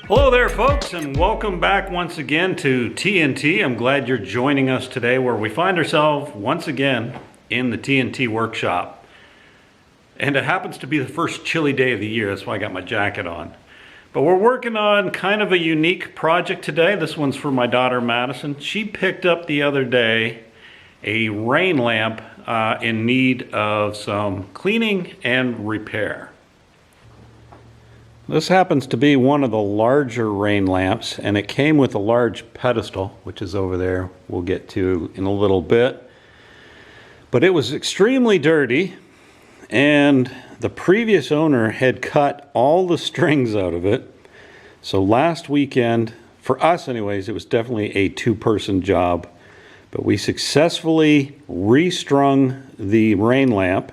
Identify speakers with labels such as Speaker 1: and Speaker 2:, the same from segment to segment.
Speaker 1: Hello there folks, and welcome back once again to TNT. I'm glad you're joining us today where we find ourselves once again in the TNT workshop. And it happens to be the first chilly day of the year, that's why I got my jacket on. But we're working on kind of a unique project today. This one's for my daughter Madison. She picked up the other day a rain lamp in need of some cleaning and repair. This happens to be one of the larger rain lamps, and it came with a large pedestal, which is over there, we'll get to in a little bit. But it was extremely dirty, and the previous owner had cut all the strings out of it. So last weekend, for us anyways, it was definitely a two-person job. But we successfully restrung the rain lamp,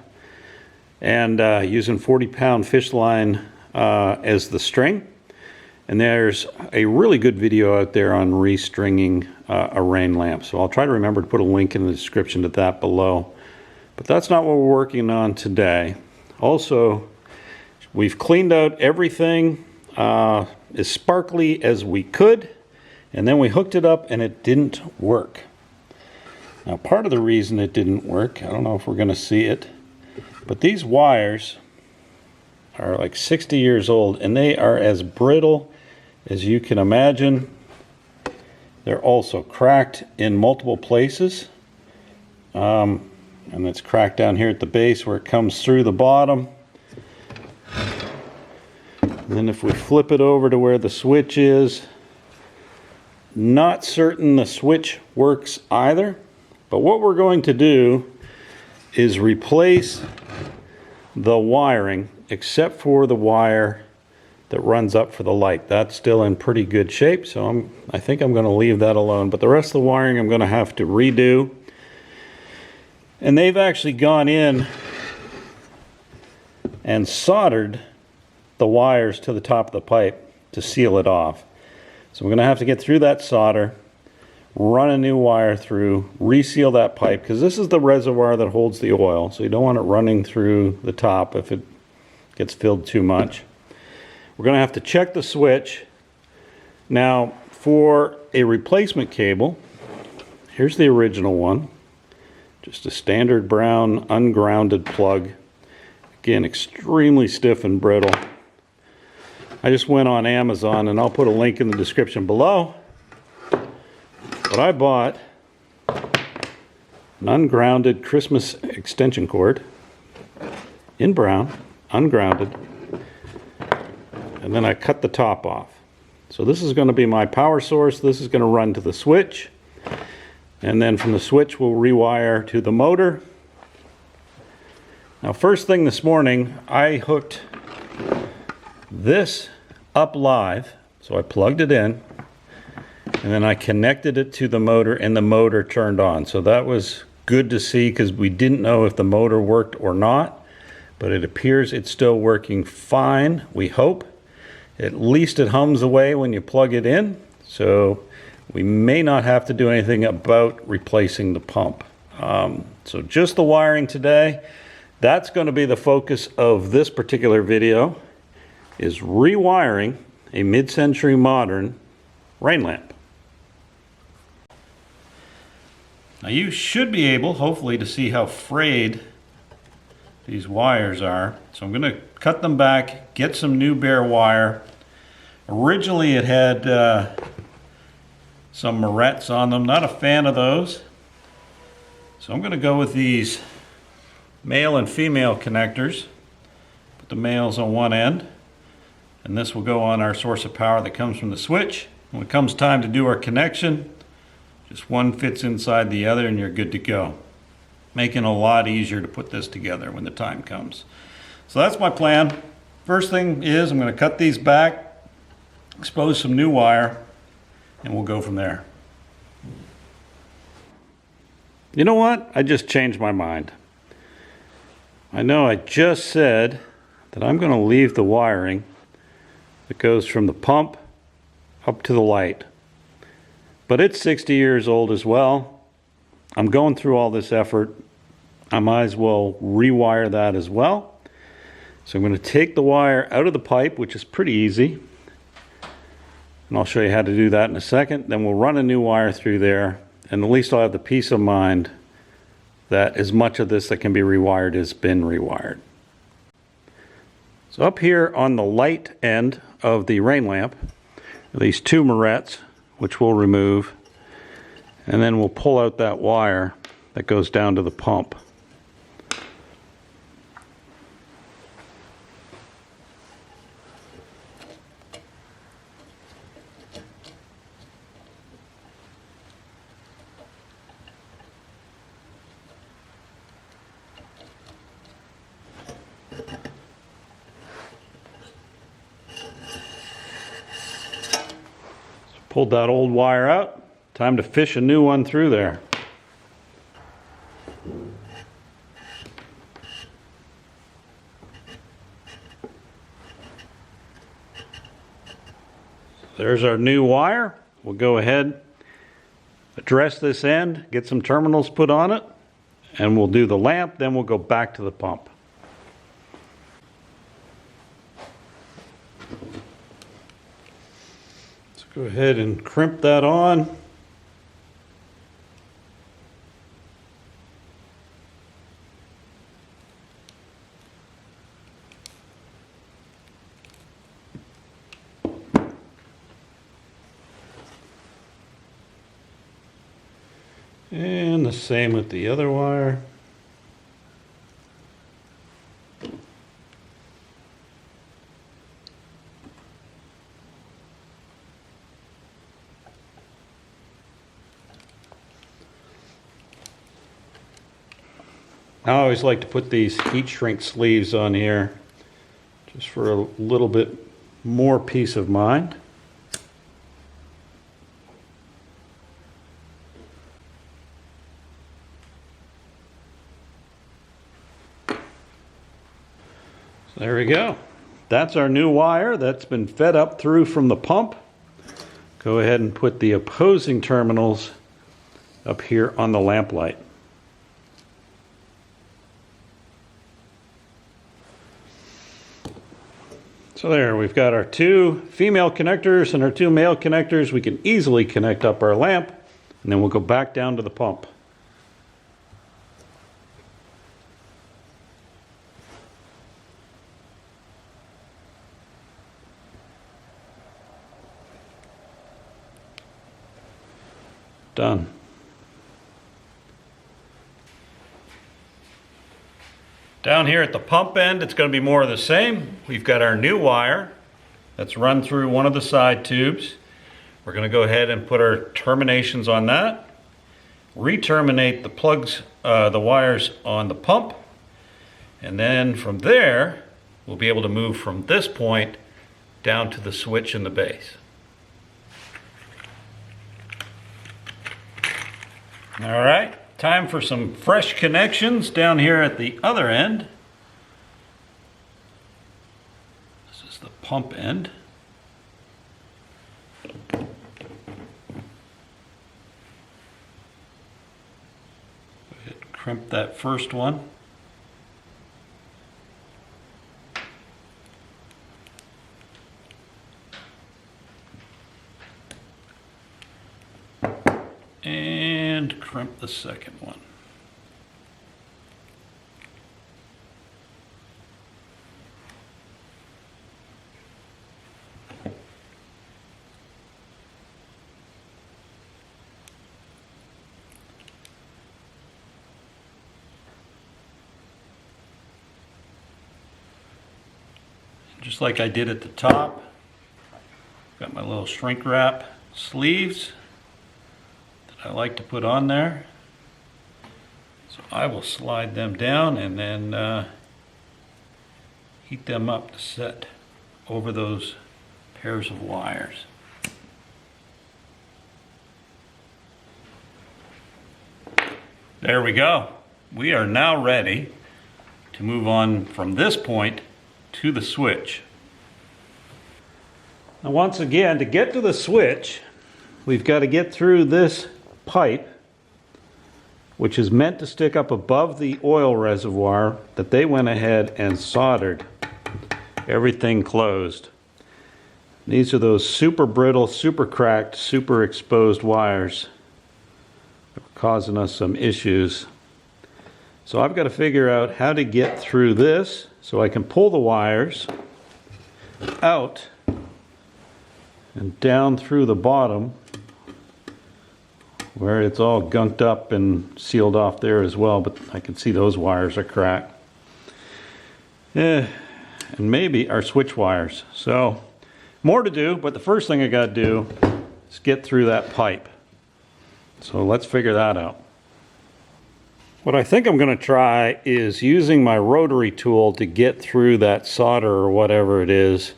Speaker 1: and using 40-pound fish line as the string. And there's a really good video out there on restringing a rain lamp, so I'll try to remember to put a link in the description to that below. But that's not what we're working on today. Also, we've cleaned out everything as sparkly as we could, and then we hooked it up and it didn't work. Now, part of the reason it didn't work, I don't know if we're going to see it, but these wires are like 60 years old, and they are as brittle as you can imagine. They're also cracked in multiple places, and it's cracked down here at the base where it comes through the bottom. And then if we flip it over to where the switch is, not certain the switch works either, but what we're going to do is replace the wiring except for the wire that runs up for the light. That's still in pretty good shape, so I think I'm going to leave that alone. But the rest of the wiring I'm going to have to redo. And they've actually gone in and soldered the wires to the top of the pipe to seal it off. So we're going to have to get through that solder, run a new wire through, reseal that pipe, because this is the reservoir that holds the oil, so you don't want it running through the top if it gets filled too much. We're going to have to check the switch. Now, for a replacement cable, here's the original one. Just a standard brown ungrounded plug. Again, extremely stiff and brittle. I just went on Amazon, and I'll put a link in the description below. But I bought an ungrounded Christmas extension cord in brown, ungrounded, and then I cut the top off. So this is going to be my power source. This is going to run to the switch, and then from the switch we'll rewire to the motor. Now, first thing this morning, I hooked this up live, so I plugged it in, and then I connected it to the motor, and the motor turned on. So that was good to see, because we didn't know if the motor worked or not. But it appears it's still working fine, we hope. At least it hums away when you plug it in, so we may not have to do anything about replacing the pump. So just the wiring today. That's going to be the focus of this particular video, is rewiring a mid-century modern rain lamp. Now you should be able, hopefully, to see how frayed these wires are. So I'm going to cut them back, get some new bare wire. Originally it had some morettes on them. Not a fan of those. So I'm going to go with these male and female connectors. Put the males on one end, and this will go on our source of power that comes from the switch. When it comes time to do our connection, just one fits inside the other and you're good to go. Making it a lot easier to put this together when the time comes. So that's my plan. First thing is I'm going to cut these back, expose some new wire, and we'll go from there. You know what? I just changed my mind. I know I just said that I'm going to leave the wiring that goes from the pump up to the light. But it's 60 years old as well. I'm going through all this effort. I might as well rewire that as well. So I'm going to take the wire out of the pipe, which is pretty easy. and I'll show you how to do that in a second. Then we'll run a new wire through there, and at least I'll have the peace of mind that as much of this that can be rewired has been rewired. So up here on the light end of the rain lamp are these two morettes, which we'll remove, and then we'll pull out that wire that goes down to the pump. Pulled that old wire out. Time to fish a new one through there. There's our new wire. We'll go ahead, address this end, get some terminals put on it, and we'll do the lamp, then we'll go back to the pump. Go ahead and crimp that on. And the same with the other wire. I always like to put these heat shrink sleeves on here just for a little bit more peace of mind. So there we go. That's our new wire that's been fed up through from the pump. Go ahead and put the opposing terminals up here on the lamp light. So there, we've got our two female connectors and our two male connectors. We can easily connect up our lamp, and then we'll go back down to the pump. Done. Down here at the pump end, it's going to be more of the same. We've got our new wire that's run through one of the side tubes. We're going to go ahead and put our terminations on that, re-terminate the plugs, the wires on the pump, and then from there, we'll be able to move from this point down to the switch in the base. All right. Time for some fresh connections down here at the other end. This is the pump end. Go ahead and crimp that first one. And crimp the second one. Just like I did at the top, got my little shrink wrap sleeves I like to put on there. So I will slide them down and then heat them up to set over those pairs of wires. There we go. We are now ready to move on from this point to the switch. Now once again, to get to the switch, we've got to get through this pipe, which is meant to stick up above the oil reservoir that they went ahead and soldered everything closed. These are those super brittle, super cracked, super exposed wires that are causing us some issues. So I've got to figure out how to get through this so I can pull the wires out and down through the bottom where it's all gunked up and sealed off there as well, but I can see those wires are cracked. And maybe our switch wires. So more to do, but the first thing I got to do is get through that pipe. So let's figure that out. What I think I'm going to try is using my rotary tool to get through that solder or whatever it is.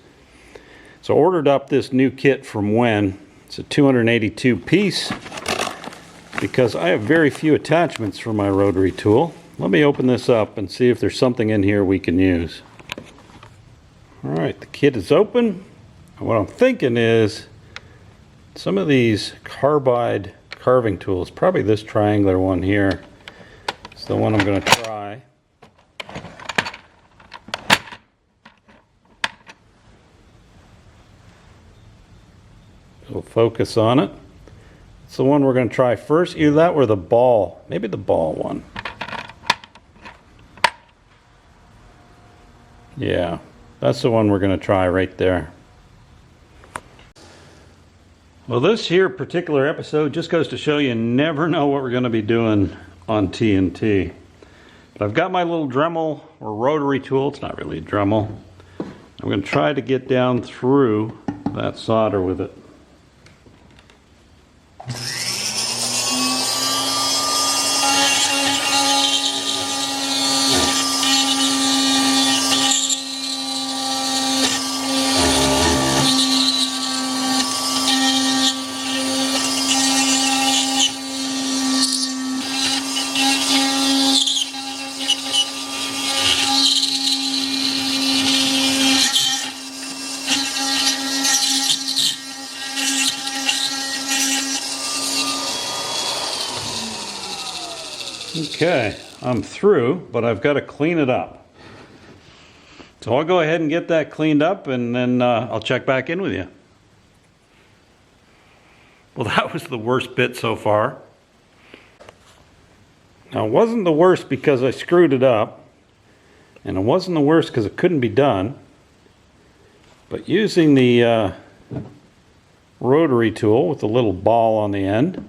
Speaker 1: So I ordered up this new kit from Wen. It's a 282 piece because I have very few attachments for my rotary tool. Let me open this up and see if there's something in here we can use. Alright, the kit is open. What I'm thinking is some of these carbide carving tools, probably this triangular one here, is the one I'm going to try. We'll focus on it. It's the one we're going to try first. Either that or the ball. Maybe the ball one. Yeah, that's the one we're going to try right there. Well, this here particular episode just goes to show you never know what we're going to be doing on TNT. But I've got my little Dremel or rotary tool. It's not really a Dremel. I'm going to try to get down through that solder with it. Okay, I'm through, but I've got to clean it up. So I'll go ahead and get that cleaned up, and then I'll check back in with you. Well, that was the worst bit so far. Now, it wasn't the worst because I screwed it up, and it wasn't the worst because it couldn't be done. But using the rotary tool with the little ball on the end,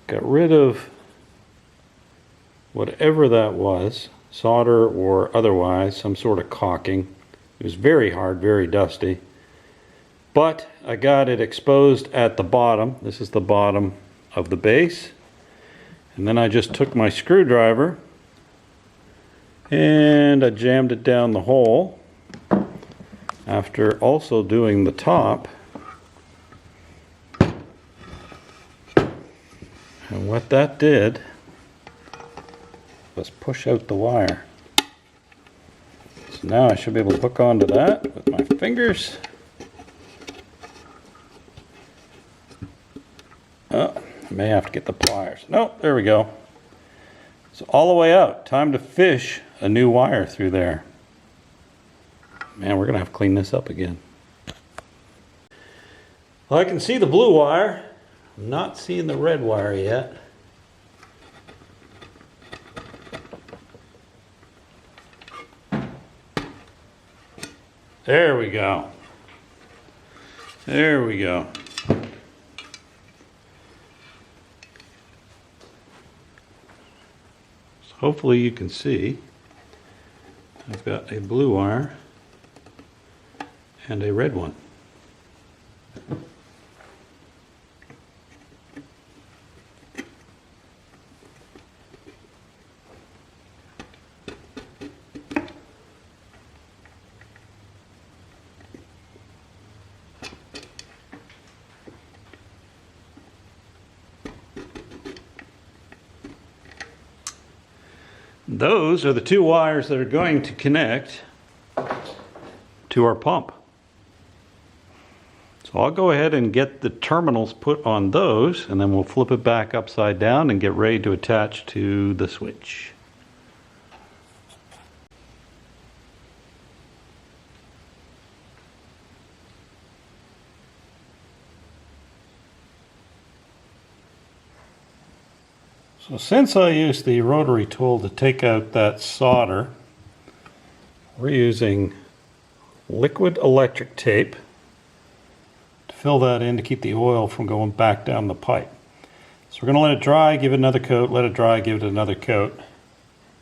Speaker 1: got rid of whatever that was, solder or otherwise, some sort of caulking. It was very hard, very dusty. But I got it exposed at the bottom. This is the bottom of the base. And then I just took my screwdriver and I jammed it down the hole after also doing the top. And what that did was push out the wire. So now I should be able to hook onto that with my fingers. Oh, I may have to get the pliers. No, there we go. So all the way out. Time to fish a new wire through there. Man, we're gonna have to clean this up again. Well, I can see the blue wire. I'm not seeing the red wire yet. There we go. There we go. So hopefully you can see I've got a blue wire and a red one. Those are the two wires that are going to connect to our pump. So I'll go ahead and get the terminals put on those, and then we'll flip it back upside down and get ready to attach to the switch. So since I used the rotary tool to take out that solder, we're using liquid electric tape to fill that in to keep the oil from going back down the pipe. So we're going to let it dry, give it another coat, let it dry, give it another coat.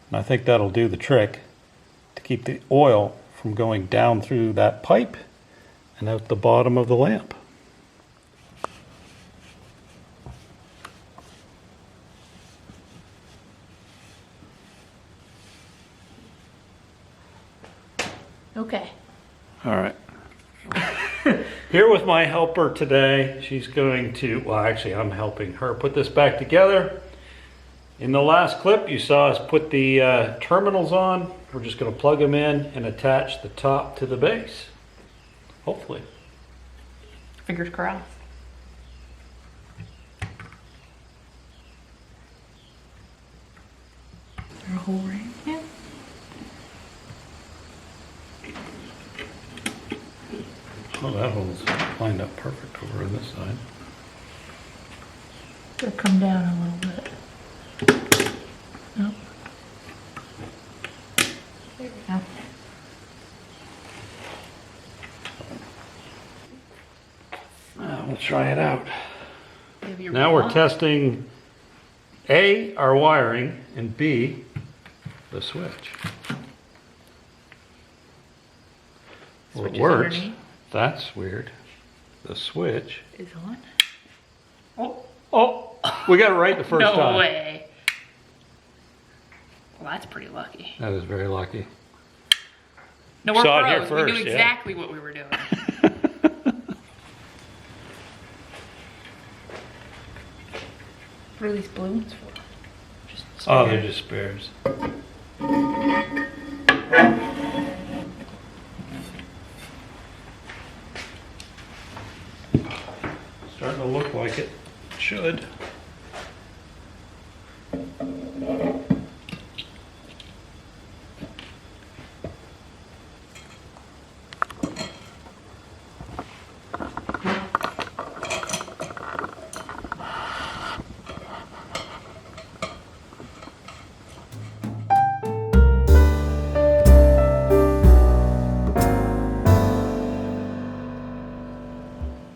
Speaker 1: And I think that'll do the trick to keep the oil from going down through that pipe and out the bottom of the lamp.
Speaker 2: Okay.
Speaker 1: All right. Here with my helper today, she's going to, well actually I'm helping her put this back together. In the last clip you saw us put the terminals on. We're just going to plug them in and attach the top to the base. Hopefully.
Speaker 2: Fingers crossed. Is there a hole right here?
Speaker 1: Oh, that hole's lined up perfect over on this side.
Speaker 2: It'll come down a little bit. Nope. There we go.
Speaker 1: We'll try it out.
Speaker 2: Maybe
Speaker 1: Now we're testing A, our wiring, and B, the switch. Well, it works.
Speaker 2: Underneath.
Speaker 1: That's weird. The switch
Speaker 2: Is on.
Speaker 1: Oh, we got it right the first time.
Speaker 2: No way. Well, that's pretty lucky.
Speaker 1: That is very lucky.
Speaker 2: No, we're
Speaker 1: Saw it here
Speaker 2: pros.
Speaker 1: first,
Speaker 2: We knew
Speaker 1: yeah.
Speaker 2: exactly what we were doing. What are these balloons for? Just
Speaker 1: Oh, they're just spares. Starting to look like it should.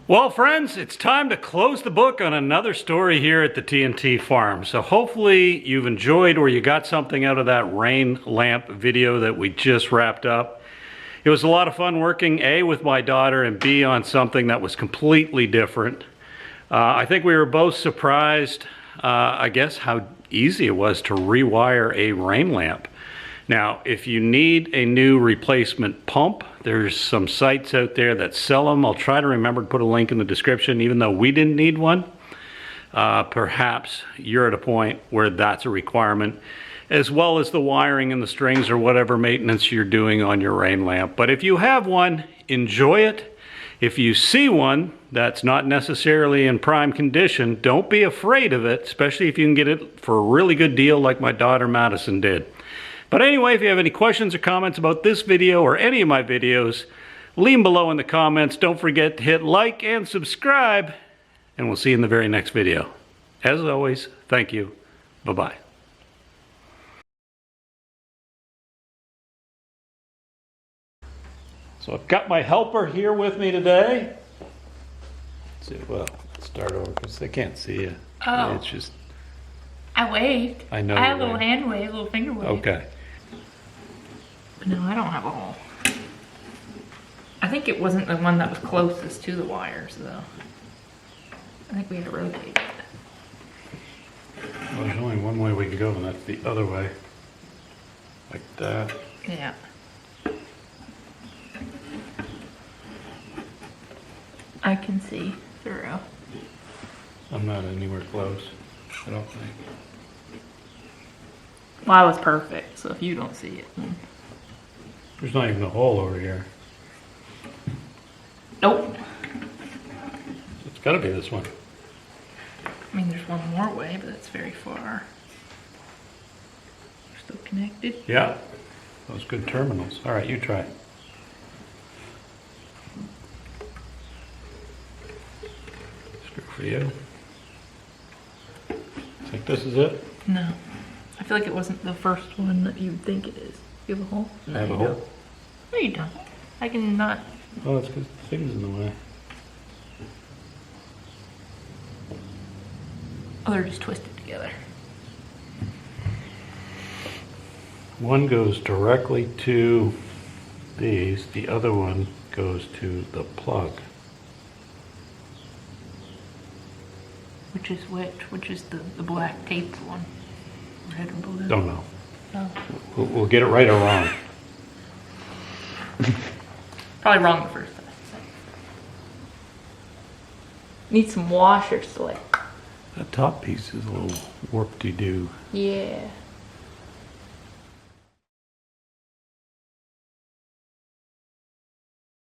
Speaker 1: Well, friends, it's time to close the book on another story here at the TNT farm. So hopefully you've enjoyed or you got something out of that rain lamp video that we just wrapped up. It was a lot of fun working A, with my daughter, and B, on something that was completely different. I think we were both surprised, I guess, how easy it was to rewire a rain lamp. Now, if you need a new replacement pump, there's some sites out there that sell them. I'll try to remember to put a link in the description, even though we didn't need one. Perhaps you're at a point where that's a requirement, as well as the wiring and the strings or whatever maintenance you're doing on your rain lamp. But if you have one, enjoy it. If you see one that's not necessarily in prime condition, don't be afraid of it, especially if you can get it for a really good deal like my daughter Madison did. But anyway, if you have any questions or comments about this video or any of my videos, leave them below in the comments. Don't forget to hit like and subscribe, and we'll see you in the very next video. As always, thank you. Bye-bye. So I've got my helper here with me today. Well, let's start over because they can't see you.
Speaker 2: Oh.
Speaker 1: It's just...
Speaker 2: I waved.
Speaker 1: I know
Speaker 2: I had a
Speaker 1: you
Speaker 2: little
Speaker 1: waved.
Speaker 2: hand wave, a little finger wave.
Speaker 1: Okay.
Speaker 2: But no, I don't have a hole. I think it wasn't the one that was closest to the wires, though. I think we had to rotate it.
Speaker 1: Well, there's only one way we can go, and that's the other way. Like that.
Speaker 2: Yeah. I can see through.
Speaker 1: I'm not anywhere close, I don't think.
Speaker 2: Well, I was perfect, so if you don't see it, then...
Speaker 1: There's not even a hole over here.
Speaker 2: Nope.
Speaker 1: It's gotta be this one.
Speaker 2: I mean, there's one more way, but that's very far. We're still connected.
Speaker 1: Yeah, those good terminals. All right, you try. Screw for you. Think this is it?
Speaker 2: No. I feel like it wasn't the first one that you'd think it is. You have a hole?
Speaker 1: I have a hole.
Speaker 2: No, you don't. I can not.
Speaker 1: Oh, it's because the thing's in the way.
Speaker 2: Oh, they're just twisted together.
Speaker 1: One goes directly to these, the other one goes to the plug.
Speaker 2: Which is which? Which is the black taped one? Red or blue?
Speaker 1: Don't know.
Speaker 2: Oh.
Speaker 1: We'll get it right or wrong.
Speaker 2: Probably wrong the first time. Need some washers to like.
Speaker 1: That top piece is a little warpy-doo.
Speaker 2: Yeah.